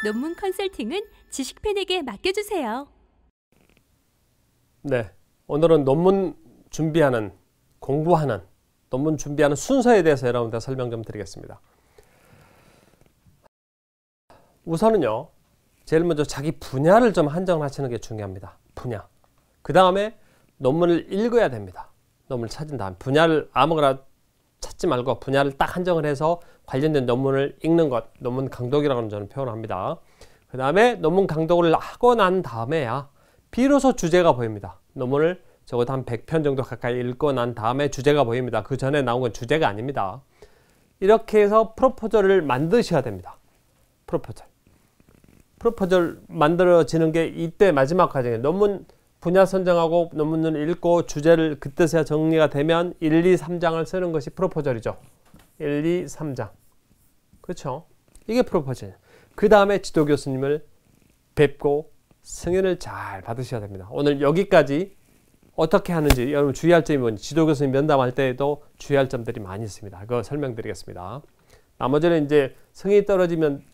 논문 컨설팅은 지식팬에게 맡겨주세요. 네, 오늘은 논문 준비하는, 공부하는, 논문 준비하는 순서에 대해서 여러분들 설명 좀 드리겠습니다. 우선은요, 제일 먼저 자기 분야를 좀 한정하시는 게 중요합니다. 분야. 그 다음에 논문을 읽어야 됩니다. 논문을 찾은 다음 분야를 아무거나 찾지 말고 분야를 딱 한정을 해서 관련된 논문을 읽는 것, 논문 강독이라고 저는 표현합니다. 그 다음에 논문 강독을 하고 난 다음에야 비로소 주제가 보입니다. 논문을 적어도 한 100편 정도 가까이 읽고 난 다음에 주제가 보입니다. 그 전에 나온 건 주제가 아닙니다. 이렇게 해서 프로포절을 만드셔야 됩니다. 프로포절 만들어지는 게 이때 마지막 과정이에요. 논문 분야 선정하고 논문을 읽고 주제를 그때서야 정리가 되면 1, 2, 3장을 쓰는 것이 프로포절이죠. 1, 2, 3장. 그렇죠? 이게 프로포절. 그 다음에 지도 교수님을 뵙고 승인을 잘 받으셔야 됩니다. 오늘 여기까지 어떻게 하는지 여러분 주의할 점이 뭔지 지도 교수님 면담할 때에도 주의할 점들이 많이 있습니다. 그거 설명드리겠습니다. 나머지는 이제 승인이 떨어지면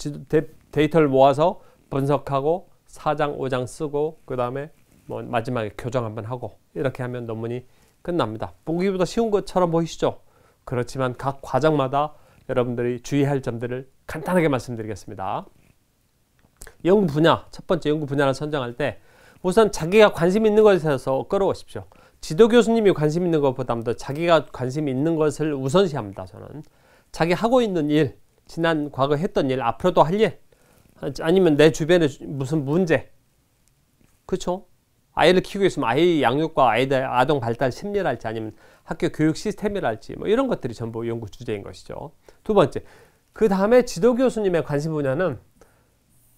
데이터를 모아서 분석하고 4장, 5장 쓰고 그 다음에 뭐 마지막에 교정 한번 하고 이렇게 하면 논문이 끝납니다. 보기보다 쉬운 것처럼 보이시죠? 그렇지만 각 과정마다 여러분들이 주의할 점들을 간단하게 말씀드리겠습니다. 연구 분야, 첫 번째 연구 분야를 선정할 때 우선 자기가 관심 있는 것에서 끌어오십시오. 지도 교수님이 관심 있는 것보다도 자기가 관심 있는 것을 우선시합니다. 저는 자기 하고 있는 일, 지난 과거 했던 일, 앞으로도 할 일, 아니면 내 주변에 무슨 문제, 그렇죠? 아이를 키우고 있으면 아이 양육과 아이들 아동 발달 심리랄지 아니면 학교 교육 시스템이랄지 뭐 이런 것들이 전부 연구 주제인 것이죠. 두 번째, 그 다음에 지도 교수님의 관심 분야는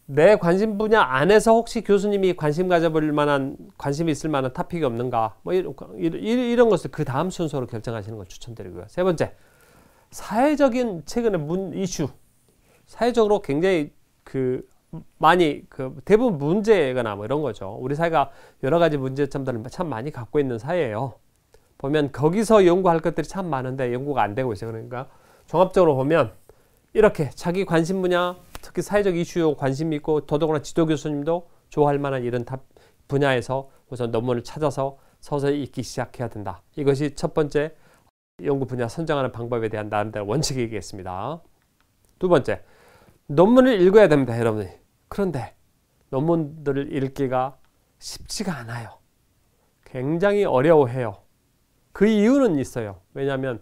내 관심 분야 안에서 혹시 교수님이 관심 가져볼 만한, 관심이 있을 만한 토픽이 없는가 뭐 이런 것을 그 다음 순서로 결정하시는 걸 추천드리고요. 세 번째, 사회적인 최근의 이슈, 사회적으로 굉장히 많이 대부분 문제거나 뭐 이런 거죠. 우리 사회가 여러 가지 문제점들을 참 많이 갖고 있는 사회예요. 보면 거기서 연구할 것들이 참 많은데 연구가 안 되고 있어요. 그러니까 종합적으로 보면 이렇게 자기 관심 분야, 특히 사회적 이슈에 관심 있고 더더구나 지도 교수님도 좋아할 만한 이런 분야에서 우선 논문을 찾아서 서서히 읽기 시작해야 된다. 이것이 첫 번째 연구 분야 선정하는 방법에 대한 나름대로 원칙이겠습니다. 두 번째, 논문을 읽어야 됩니다, 여러분이. 그런데 논문들을 읽기가 쉽지가 않아요. 굉장히 어려워해요. 그 이유는 있어요. 왜냐하면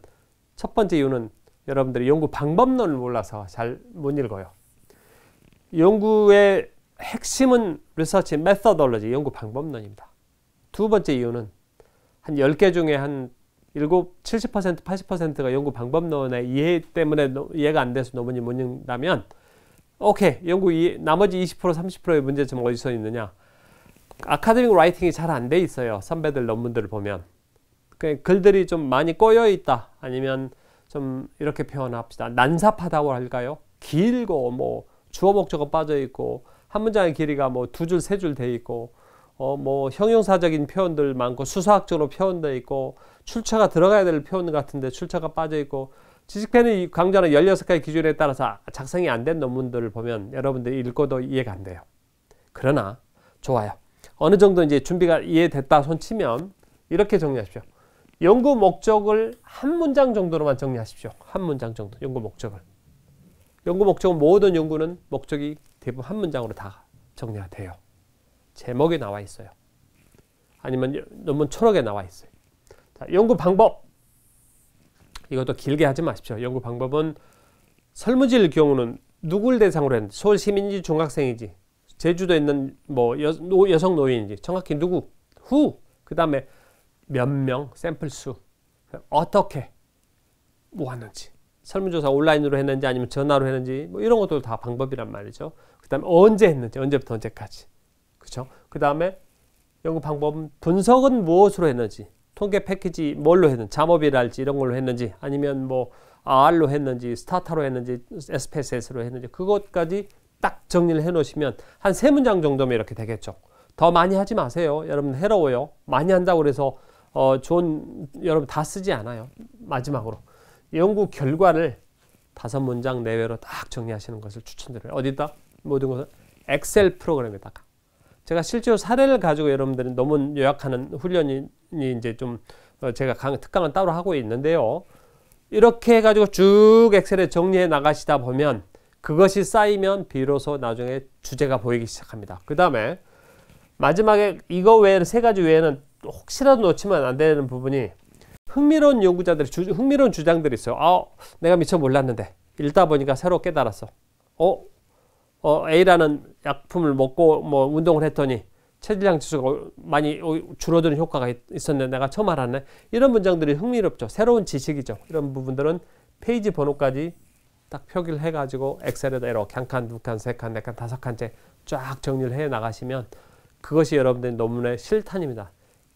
첫 번째 이유는 여러분들이 연구 방법론을 몰라서 잘 못 읽어요. 연구의 핵심은 리서치 메서돌로지, 연구 방법론입니다. 두 번째 이유는 한 10개 중에 한 70%, 80%가 연구 방법론의 이해 때문에 이해가 안 돼서 논문이 못 읽는다면 오케이, 나머지 20%, 30%의 문제점은 어디서 있느냐? 아카데믹 라이팅이 잘 안 돼 있어요. 선배들 논문들을 보면. 글들이 좀 많이 꼬여 있다. 아니면 좀 이렇게 표현합시다. 난삽하다고 할까요? 길고 뭐 주어 목적어 빠져 있고 한 문장의 길이가 뭐 2줄, 3줄 돼 있고 뭐 형용사적인 표현들 많고 수사학적으로 표현돼 있고 출처가 들어가야 될 표현 같은데 출처가 빠져 있고 지식팬이 강조하는 16가지 기준에 따라서 작성이 안 된 논문들을 보면 여러분들이 읽고도 이해가 안 돼요. 그러나 좋아요. 어느 정도 이제 준비가 이해됐다 손치면 이렇게 정리하십시오. 연구 목적을 한 문장 정도로만 정리하십시오. 한 문장 정도 연구 목적을. 연구 목적은 모든 연구는 목적이 대부분 한 문장으로 다 정리가 돼요. 제목에 나와 있어요. 아니면 논문 초록에 나와 있어요. 자, 연구 방법. 이것도 길게 하지 마십시오. 연구 방법은 설문지일 경우는 누굴 대상으로 했는지, 서울 시민인지 중학생인지, 제주도에 있는 뭐 여성 노인인지, 정확히 누구, 그 다음에 몇 명, 샘플 수, 어떻게 모았는지, 설문조사 온라인으로 했는지 아니면 전화로 했는지 뭐 이런 것도 다 방법이란 말이죠. 그 다음에 언제 했는지, 언제부터 언제까지, 그렇죠? 그 다음에 연구 방법은 분석은 무엇으로 했는지, 통계 패키지 뭘로 했는지, 잠업이랄지 이런 걸로 했는지, 아니면 뭐 R로 했는지, 스타타로 했는지, SPSS로 했는지, 그것까지 딱 정리를 해 놓으시면 한 3문장 정도면 이렇게 되겠죠. 더 많이 하지 마세요. 여러분 해로워요. 많이 한다고 그래서 여러분 다 쓰지 않아요. 마지막으로 연구 결과를 5문장 내외로 딱 정리하시는 것을 추천드려요. 어디다? 모든 것은 엑셀 프로그램에다가 제가 실제로 사례를 가지고 여러분들이 논문 요약하는 훈련이 이제 좀 제가 특강을 따로 하고 있는데요. 이렇게 해가지고 쭉 엑셀에 정리해 나가시다 보면 그것이 쌓이면 비로소 나중에 주제가 보이기 시작합니다. 그 다음에 마지막에 이거 외에 세 가지 외에는 혹시라도 놓치면 안 되는 부분이 흥미로운 연구자들이 흥미로운 주장들이 있어요. 내가 미처 몰랐는데 읽다 보니까 새로 깨달았어. A라는 약품을 먹고 뭐 운동을 했더니 체질량 지수가 많이 줄어드는 효과가 있었는데 내가 처음 알았네. 이런 문장들이 흥미롭죠. 새로운 지식이죠. 이런 부분들은 페이지 번호까지 딱 표기를 해가지고 엑셀에다 이렇게 한 칸, 두 칸, 세 칸, 네 칸, 다섯 칸째 쫙 정리를 해 나가시면 그것이 여러분들의 논문의 실탄입니다.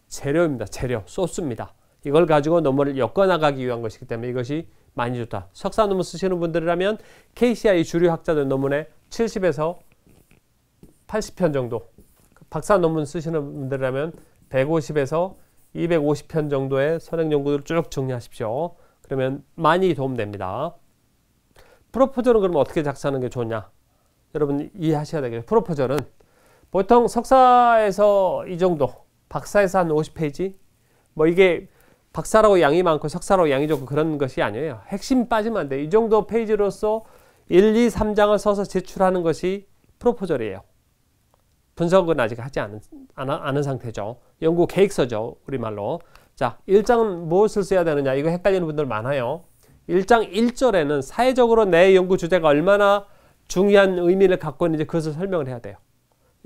재료입니다. 재료, 소스입니다. 이걸 가지고 논문을 엮어나가기 위한 것이기 때문에 이것이 많이 좋다. 석사 논문 쓰시는 분들이라면 KCI 주류 학자들 논문의 70에서 80편 정도, 박사 논문 쓰시는 분들이라면 150에서 250편 정도의 선행 연구를 쭉 정리하십시오. 그러면 많이 도움됩니다. 프로포절은 그럼 어떻게 작성하는 게 좋냐? 여러분 이해하셔야 되겠죠. 프로포절은 보통 석사에서 이 정도, 박사에서 한 50페이지, 뭐 이게 박사라고 양이 많고 석사라고 양이 적고 그런 것이 아니에요. 핵심 빠지면 안 돼요. 이 정도 페이지로서 1, 2, 3장을 써서 제출하는 것이 프로포절이에요. 분석은 아직 하지 않은 상태죠. 연구 계획서죠. 우리말로. 자, 1장은 무엇을 써야 되느냐? 이거 헷갈리는 분들 많아요. 1장 1절에는 사회적으로 내 연구 주제가 얼마나 중요한 의미를 갖고 있는지 그것을 설명을 해야 돼요.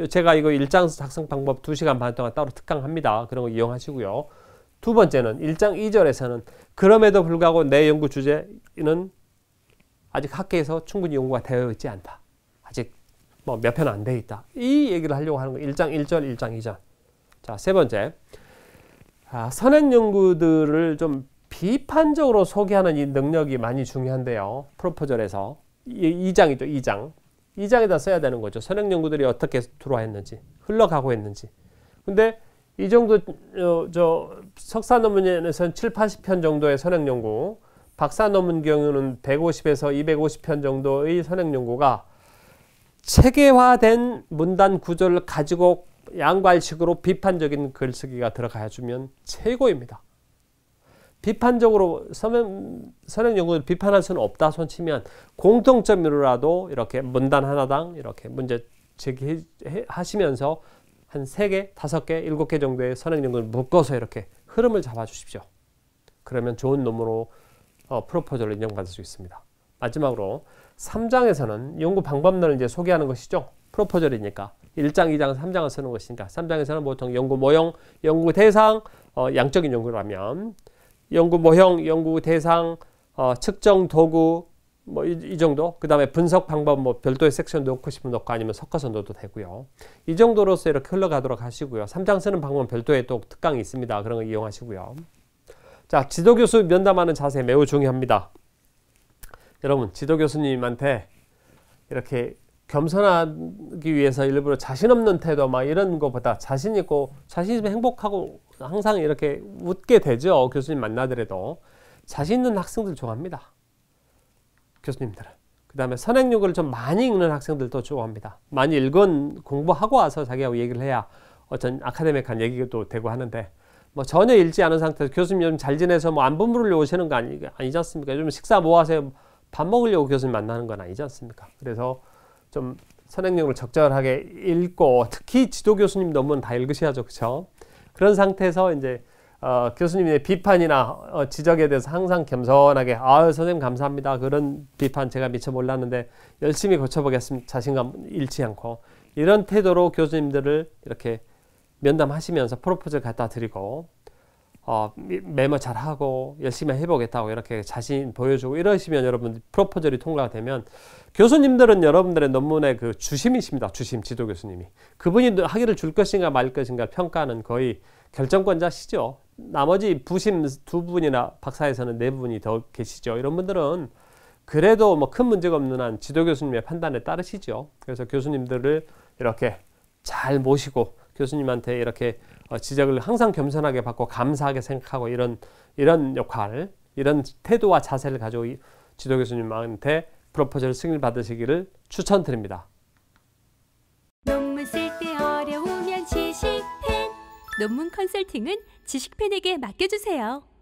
제가 이거 1장 작성 방법 2시간 반 동안 따로 특강합니다. 그런 거 이용하시고요. 두 번째는 1장 2절에서는 그럼에도 불구하고 내 연구 주제는 아직 학계에서 충분히 연구가 되어 있지 않다. 아직 뭐 몇 편 안 돼 있다. 이 얘기를 하려고 하는 거. 1장 1절, 1장 2절. 자, 세 번째. 선행 연구들을 좀 비판적으로 소개하는 이 능력이 많이 중요한데요. 프로포절에서 2장이죠. 2장. 2장에다 써야 되는 거죠. 선행 연구들이 어떻게 들어왔는지, 흘러가고 있는지. 근데 이 정도 석사 논문에서는 7, 80편 정도의 선행 연구, 박사 논문 경우는 150에서 250편 정도의 선행 연구가 체계화된 문단 구조를 가지고 양괄식으로 비판적인 글쓰기가 들어가 주면 최고입니다. 비판적으로 선행 연구를 비판할 수는 없다 손치면 공통점으로라도 이렇게 문단 하나당 이렇게 문제 제기하시면서 한 3개, 5개, 7개 정도의 선행 연구를 묶어서 이렇게 흐름을 잡아 주십시오. 그러면 좋은 논문으로 프로포절을 인정받을 수 있습니다. 마지막으로 3장에서는 연구 방법론을 이제 소개하는 것이죠. 프로포절이니까 1장, 2장, 3장을 쓰는 것이니까 3장에서는 보통 연구 모형, 연구 대상, 양적인 연구라면 연구 모형, 연구 대상, 측정 도구 뭐 이 정도. 그 다음에 분석 방법 뭐 별도의 섹션 넣고 싶으면 넣고 아니면 섞어서 넣어도 되고요. 이 정도로서 이렇게 흘러가도록 하시고요. 3장 쓰는 방법은 별도의 또 특강이 있습니다. 그런 거 이용하시고요. 자, 지도교수 면담하는 자세 매우 중요합니다. 여러분, 지도교수님한테 이렇게 겸손하기 위해서 일부러 자신 없는 태도 막 이런 것보다 자신 있고 자신 있으면 행복하고 항상 이렇게 웃게 되죠. 교수님 만나더라도 자신 있는 학생들 좋아합니다. 교수님들은. 그 다음에 선행 연구를 좀 많이 읽는 학생들도 좋아합니다. 많이 읽은 공부하고 와서 자기하고 얘기를 해야 어떤 아카데믹한 얘기도 되고 하는데 뭐 전혀 읽지 않은 상태에서 교수님 요즘 잘 지내서 뭐 안부 물으려고 오시는 거 아니지 않습니까? 요즘 식사 뭐 하세요? 밥 먹으려고 교수님 만나는 건 아니지 않습니까? 그래서 좀 선행 연구를 적절하게 읽고 특히 지도 교수님 논문 다 읽으셔야죠. 그렇죠? 그런 상태에서 이제 교수님의 비판이나 지적에 대해서 항상 겸손하게 선생님 감사합니다. 그런 비판 제가 미처 몰랐는데 열심히 고쳐보겠습니다. 자신감 잃지 않고 이런 태도로 교수님들을 이렇게 면담하시면서 프로포즈를 갖다 드리고 메모 잘하고 열심히 해보겠다고 이렇게 자신 보여주고 이러시면 여러분 프로포절이 통과가 되면 교수님들은 여러분들의 논문의 그 주심이십니다. 주심, 지도 교수님이. 그분이 학위를 줄 것인가 말 것인가 평가는 거의 결정권자시죠. 나머지 부심 2분이나 박사에서는 4분이 더 계시죠. 이런 분들은 그래도 뭐 큰 문제가 없는 한 지도 교수님의 판단에 따르시죠. 그래서 교수님들을 이렇게 잘 모시고 교수님한테 이렇게 지적을 항상 겸손하게 받고 감사하게 생각하고 이런 역할, 이런 태도와 자세를 가지고 지도 교수님한테 프로포절 승인을 받으시기를 추천드립니다. 논문 컨설팅은 지식팬에게 맡겨주세요.